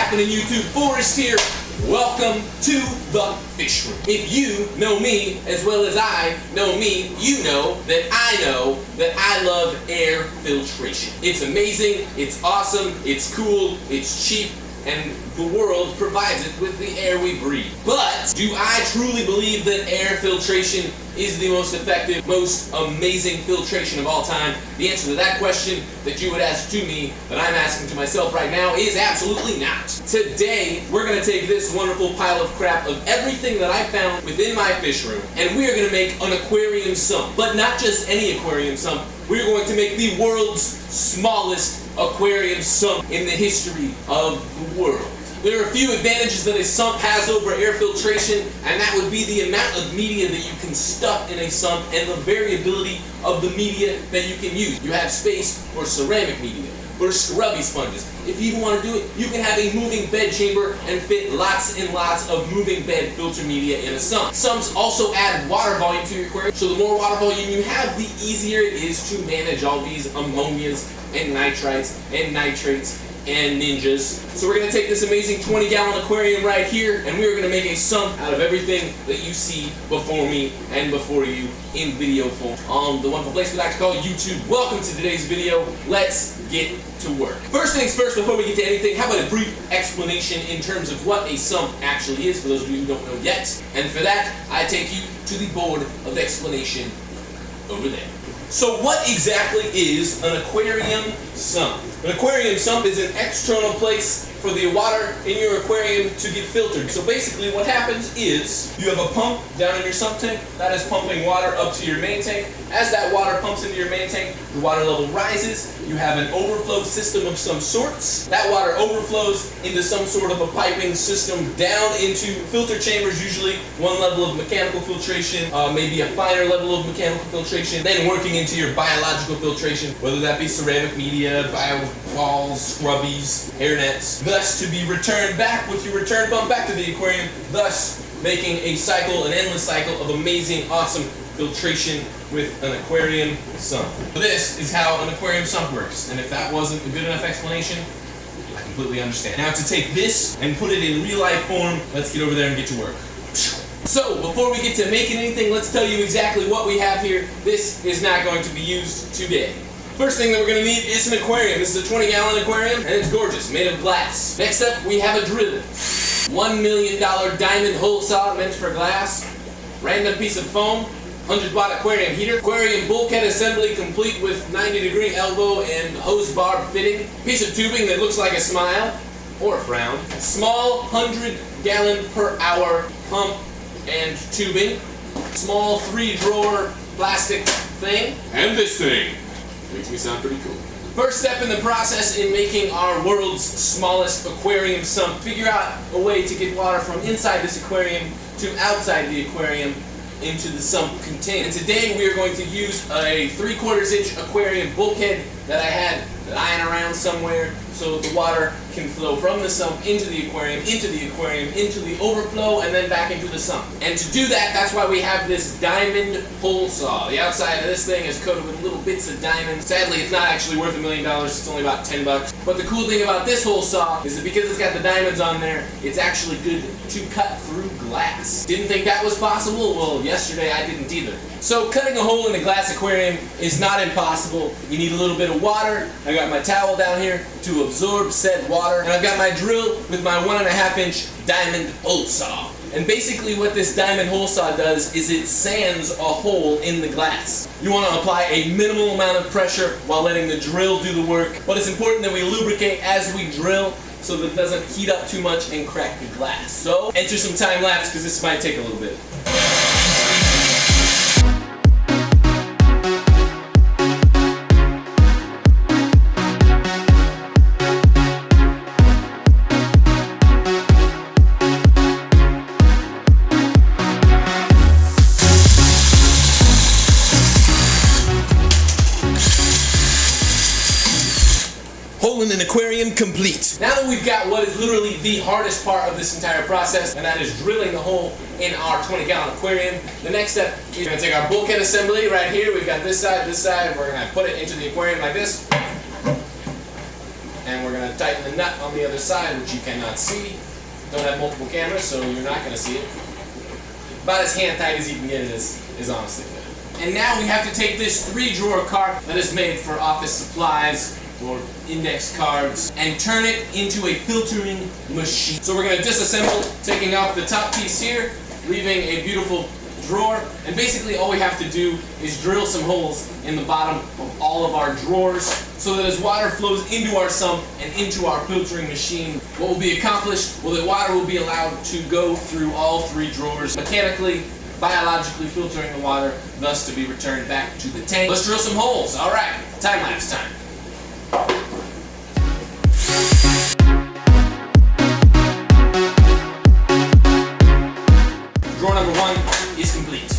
happening, YouTube? Forrest here. Welcome to the fish room. If you know me as well as I know me, you know that I love air filtration. It's amazing, it's awesome, it's cool, it's cheap, and the world provides it with the air we breathe. But do I truly believe that air filtration is the most effective, most amazing filtration of all time? The answer to that question that you would ask to me, that I'm asking to myself right now, is absolutely not. Today, we're going to take this wonderful pile of crap of everything that I found within my fish room, and we are going to make an aquarium sump. But not just any aquarium sump. We're going to make the world's smallest aquarium sump in the history of the world. There are a few advantages that a sump has over air filtration, and that would be the amount of media that you can stuff in a sump and the variability of the media that you can use. You have space for ceramic media, for scrubby sponges. If you want to do it, you can have a moving bed chamber and fit lots and lots of moving bed filter media in a sump. Sumps also add water volume to your aquarium, so the more water volume you have, the easier it is to manage all these ammonias and nitrites and nitrates and ninjas. So we're going to take this amazing 20-gallon aquarium right here, and we're going to make a sump out of everything that you see before me and before you in video form on the wonderful place we like to call YouTube. Welcome to today's video. Let's get to work. First things first, before we get to anything, how about a brief explanation in terms of what a sump actually is, for those of you who don't know yet. And for that, I take you to the board of explanation over there. So what exactly is an aquarium sump? An aquarium sump is an external place for the water in your aquarium to get filtered. So basically what happens is you have a pump down in your sump tank that is pumping water up to your main tank. As that water pumps into your main tank, the water level rises. You have an overflow system of some sorts. That water overflows into some sort of a piping system down into filter chambers, usually one level of mechanical filtration, maybe a finer level of mechanical filtration, then working into your biological filtration, whether that be ceramic media, bioballs, scrubbies, hairnets, thus to be returned back with your return pump back to the aquarium, thus making a cycle, an endless cycle of amazing, awesome filtration with an aquarium sump. This is how an aquarium sump works, and if that wasn't a good enough explanation, I completely understand. Now to take this and put it in real life form, let's get over there and get to work. So, before we get to making anything, let's tell you exactly what we have here. This is not going to be used today. First thing that we're going to need is an aquarium. This is a 20-gallon aquarium, and it's gorgeous, made of glass. Next up, we have a drill. $1 million diamond hole saw meant for glass. Random piece of foam. 100-watt aquarium heater. Aquarium bulkhead assembly complete with 90-degree elbow and hose barb fitting. Piece of tubing that looks like a smile or a frown. Small 100-gallon per hour pump and tubing. Small 3-drawer plastic thing. And this thing. Makes me sound pretty cool. First step in the process in making our world's smallest aquarium sump. Figure out a way to get water from inside this aquarium to outside the aquarium into the sump container. And today we are going to use a 3/4 inch aquarium bulkhead that I had lying around somewhere so the water can flow from the sump into the aquarium, into the overflow, and then back into the sump. And to do that, that's why we have this diamond hole saw. The outside of this thing is coated with little bits of diamond. Sadly, it's not actually worth $1 million. It's only about $10. But the cool thing about this hole saw is that because it's got the diamonds on there, it's actually good to cut through glass. Didn't think that was possible? Well, yesterday I didn't either. So cutting a hole in a glass aquarium is not impossible. You need a little bit of water. I got my towel down here to absorb said water. And I've got my drill with my 1.5 inch diamond hole saw. And basically what this diamond hole saw does is it sands a hole in the glass. You want to apply a minimal amount of pressure while letting the drill do the work. But it's important that we lubricate as we drill so that it doesn't heat up too much and crack the glass. So enter some time lapse because this might take a little bit. Hole in an aquarium complete. Now that we've got what is literally the hardest part of this entire process, and that is drilling the hole in our 20-gallon aquarium, the next step is we're going to take our bulkhead assembly right here. We've got this side, we're going to put it into the aquarium like this. And we're going to tighten the nut on the other side, which you cannot see. Don't have multiple cameras, so you're not going to see it. About as hand tight as you can get it is honestly good. And now we have to take this 3-drawer cart that is made for office supplies or index cards and turn it into a filtering machine. So we're going to disassemble, taking off the top piece here, leaving a beautiful drawer, and basically all we have to do is drill some holes in the bottom of all of our drawers so that as water flows into our sump and into our filtering machine, what will be accomplished? Well, the water will be allowed to go through all 3 drawers, mechanically, biologically filtering the water, thus to be returned back to the tank. Let's drill some holes. All right, time-lapse time. Drawer number 1 is complete.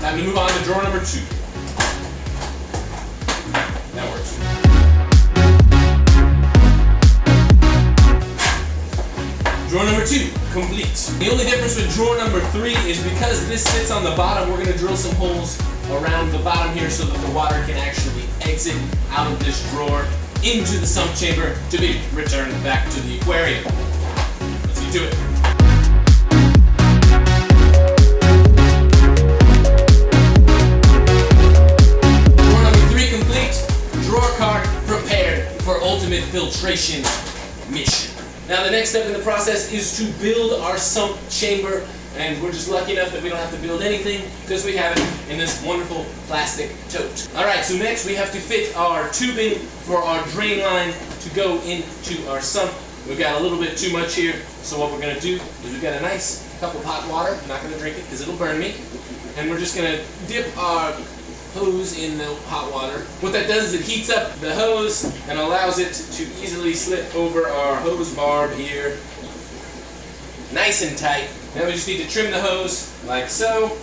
Time to move on to drawer number 2. That works. Drawer number 2, complete. The only difference with drawer number 3 is because this sits on the bottom, we're going to drill some holes around the bottom here so that the water can actually exit out of this drawer into the sump chamber to be returned back to the aquarium. Let's get to it. Drawer number 3 complete. Drawer cart prepared for ultimate filtration mission. Now the next step in the process is to build our sump chamber, and we're just lucky enough that we don't have to build anything because we have it in this wonderful plastic tote. Alright, so next we have to fit our tubing for our drain line to go into our sump. We've got a little bit too much here, so what we're going to do is we've got a nice cup of hot water. I'm not going to drink it because it'll burn me. And we're just going to dip our hose in the hot water. What that does is it heats up the hose and allows it to easily slip over our hose barb here. Nice and tight. Now we just need to trim the hose like so.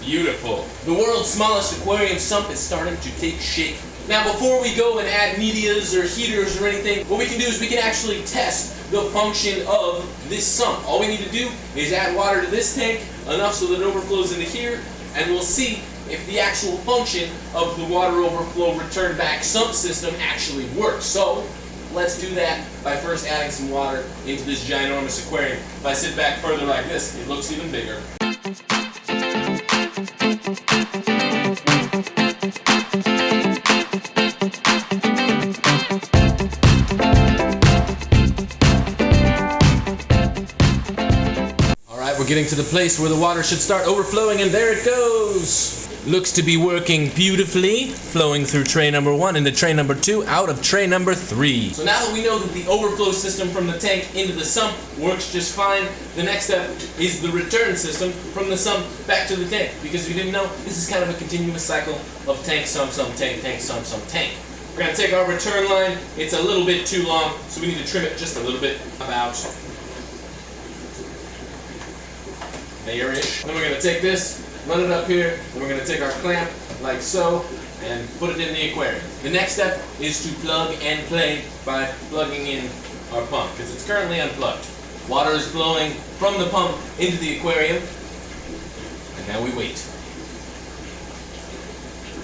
Beautiful. The world's smallest aquarium sump is starting to take shape. Now before we go and add medias or heaters or anything, what we can do is we can actually test the function of this sump. All we need to do is add water to this tank, enough so that it overflows into here, and we'll see if the actual function of the water overflow return back sump system actually works. So let's do that by first adding some water into this ginormous aquarium. If I sit back further like this, it looks even bigger. Alright, we're getting to the place where the water should start overflowing, and there it goes! Looks to be working beautifully, flowing through tray number 1 into tray number 2, out of tray number 3. So now that we know that the overflow system from the tank into the sump works just fine, the next step is the return system from the sump back to the tank. Because if you didn't know, this is kind of a continuous cycle of tank, sump, tank, sump, tank. We're going to take our return line. It's a little bit too long, so we need to trim it just a little bit, about there-ish. Then we're going to take this, run it up here, and we're going to take our clamp like so and put it in the aquarium. The next step is to plug and play by plugging in our pump, because it's currently unplugged. Water is flowing from the pump into the aquarium, and now we wait.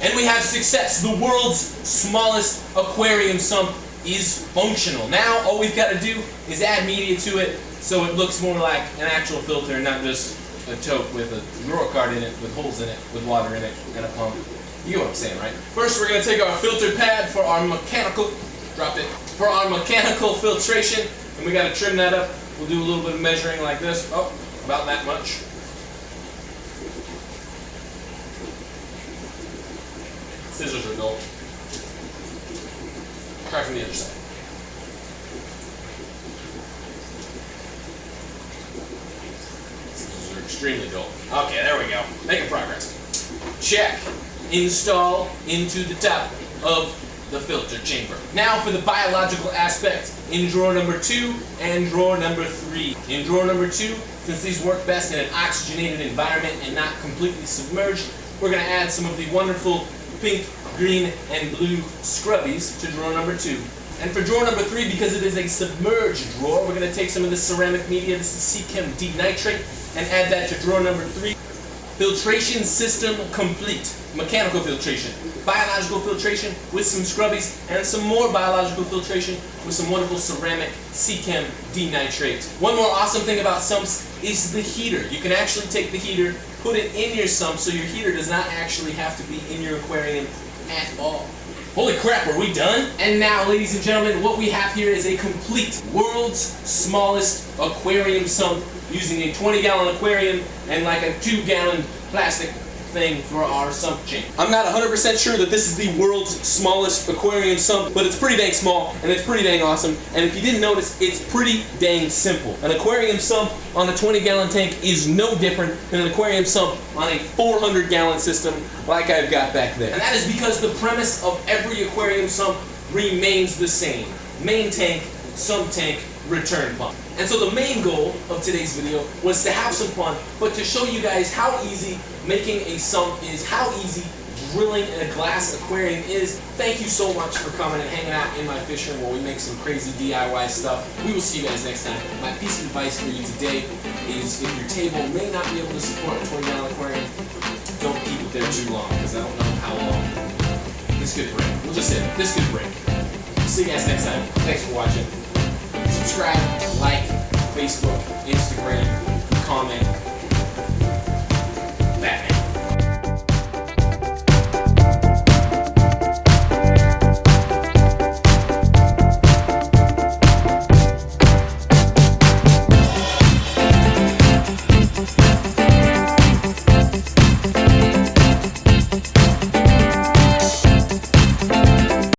And we have success. The world's smallest aquarium sump is functional. Now all we've got to do is add media to it so it looks more like an actual filter and not just a tote with a drawer card in it, with holes in it, with water in it, and a pump. You know what I'm saying, right? First we're going to take our filter pad for our mechanical, for our mechanical filtration, and we got to trim that up. We'll do a little bit of measuring like this. Oh, about that much. Scissors are dull. Try from the other side. Scissors are extremely dull. Okay, there we go. Making progress. Check. Install into the top of the filter chamber. Now for the biological aspect in drawer number 2 and drawer number 3. In drawer number 2, since these work best in an oxygenated environment and not completely submerged, we're going to add some of the wonderful pink, green, and blue scrubbies to drawer number 2. And for drawer number 3, because it is a submerged drawer, we're going to take some of this ceramic media, this is Chem deep nitrate, and add that to drawer number 3. Filtration system complete. Mechanical filtration, biological filtration with some scrubbies, and some more biological filtration with some wonderful ceramic C-Chem denitrate. One more awesome thing about sumps is the heater. You can actually take the heater, put it in your sump, so your heater does not actually have to be in your aquarium at all. Holy crap, are we done? And now, ladies and gentlemen, what we have here is a complete world's smallest aquarium sump using a 20-gallon aquarium and like a 2-gallon plastic thing for our sump chain. I'm not 100% sure that this is the world's smallest aquarium sump, but it's pretty dang small and it's pretty dang awesome. And if you didn't notice, it's pretty dang simple. An aquarium sump on a 20-gallon tank is no different than an aquarium sump on a 400-gallon system like I've got back there. And that is because the premise of every aquarium sump remains the same. Main tank, sump tank, return pump. And so the main goal of today's video was to have some fun, but to show you guys how easy making a sump is, how easy drilling in a glass aquarium is. Thank you so much for coming and hanging out in my fish room where we make some crazy DIY stuff. We will see you guys next time. My piece of advice for you today is if your table may not be able to support a 20-gallon aquarium, don't keep it there too long, because I don't know how long this could break. We'll just say this could break. See you guys next time. Thanks for watching. Subscribe, like, Facebook, Instagram, comment. Batman.